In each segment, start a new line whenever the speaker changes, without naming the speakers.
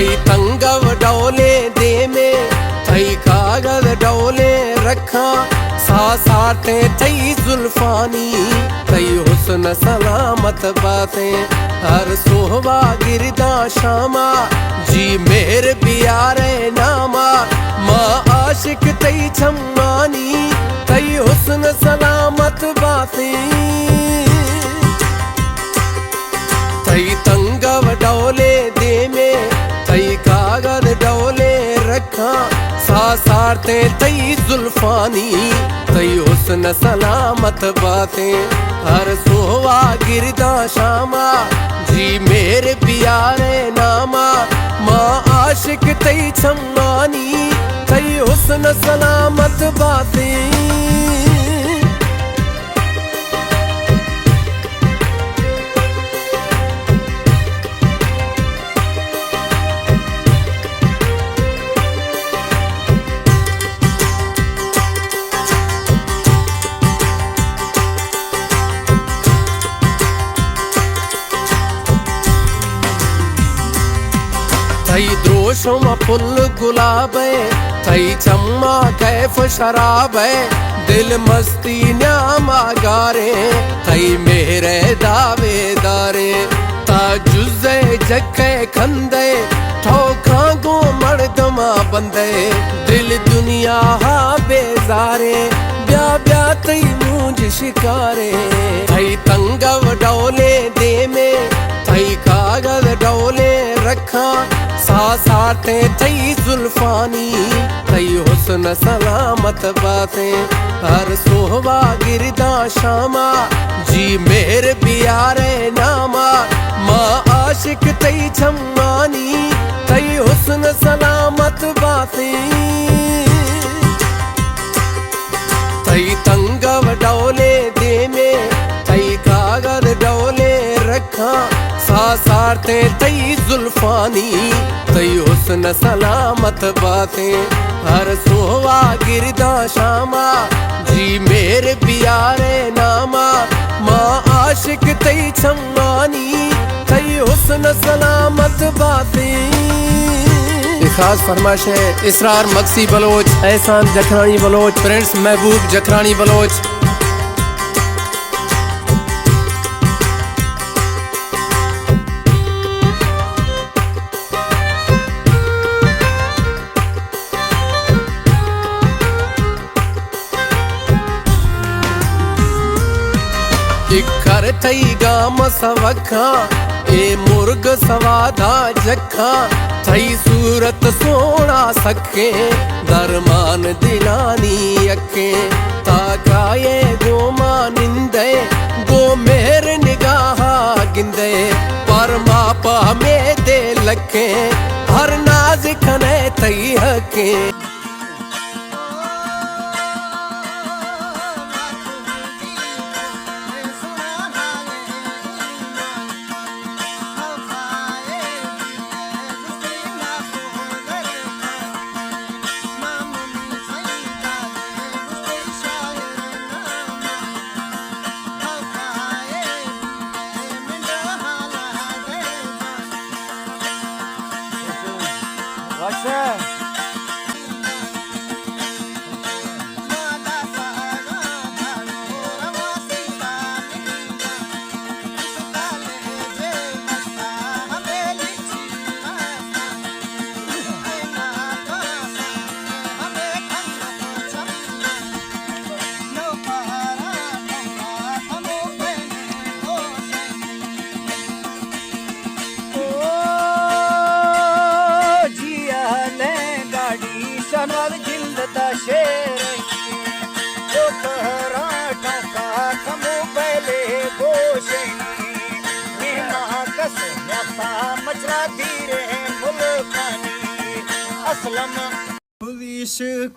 थई तंगव डोले दे में थई कागज डोले रखा सा साथे थई जुल्फानी थई हुस्न सलामत बातें हर सोहवा गिरदा शामा जी मेर बियारे नामा माँ आशिक तई छम्मानी तई हुस्न सलामत बातें थई तंगव डोले दे में थई कागज डोले रखा सा सारते तई जुल्फानी तई हुस्न सलामत बातें हर सोहवा गिरदा शामा जी मेरे प्यारे नामा माँ आशिक तई छम्मानी तई हुस्न सलामत बातें थई द्रोशम फुल गुलाब थई चम्मा कैफ शराब दिल मस्ती न्यामा गारे थई मेरे दावेदारे ताजुज़े जखे खंदे ठोखा गो मर्दमा बंदे दिल दुनिया हा बेजारे ब्या ब्या तई मूंझ शिकारे थई तंगव डोले दे में थई कागज डोले रखा सा साथे थई जुल्फानी थई हुस्न सलामत बातें हर सोहवा गिरदा शामा जी मेर बियारे नामा माँ आशिक तई छम्मानी तई हुस्न सलामत बातें थई तंगव डोले दे में थई कागज डोले रखा सा सारते तई जुल्फानी तई हुस्न सलामत बातें हर सोहवा गिरदा शामा जी मेरे प्यारे नामा माँ आशिक तई छम्मानी तई हुस्न सलामत बातें। खास फरमाइश है इसरार मक्सी बलोच, एहसान जखरानी बलोच, प्रिंस महबूब जखरानी बलोच। इखर थई गाम सवखा ए मुर्ग सवादा जखा थई सूरत सोना सखे दरमान दिलानी अखे ताकाए गोमा निंदे गो मेहर निगाह गिंदे पर मापा में दे लखे हर नाज खने तई हके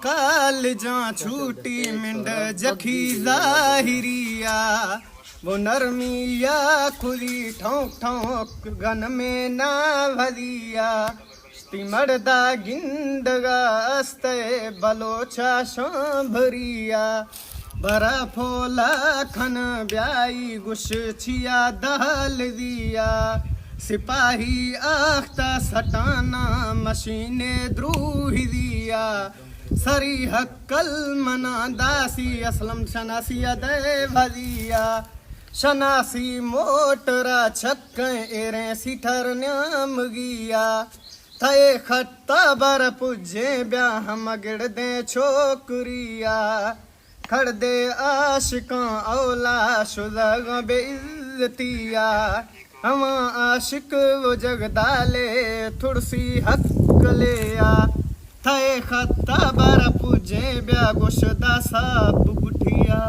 काल जा छूटी मिंड जखी जाहिरिया वो नरमिया खुदी ठोक ठोक गन में ना भरिया मर्दा गिंडगा अस्ते बलोचा शोभरिया बरा फोला खन ब्याई गुश छिया दहल दिया सिपाही आख्ता सटाना मशीने द्रूही दिया सरी हक्कल मना दासी असलम शनासी अदे भदिया शनासी मोटरा छक्क एरे सिठर न्याम गिया थे खत्ता बर पुजे ब्या हम गिरदे छोकरिया खड़दे आशिकां औला शुदग बेइज्जतिया हम आशिक वो जगदाले थुड़सी हक लिया थे खत्ता बर पुजे ब्या गुशदा साब गुठिया।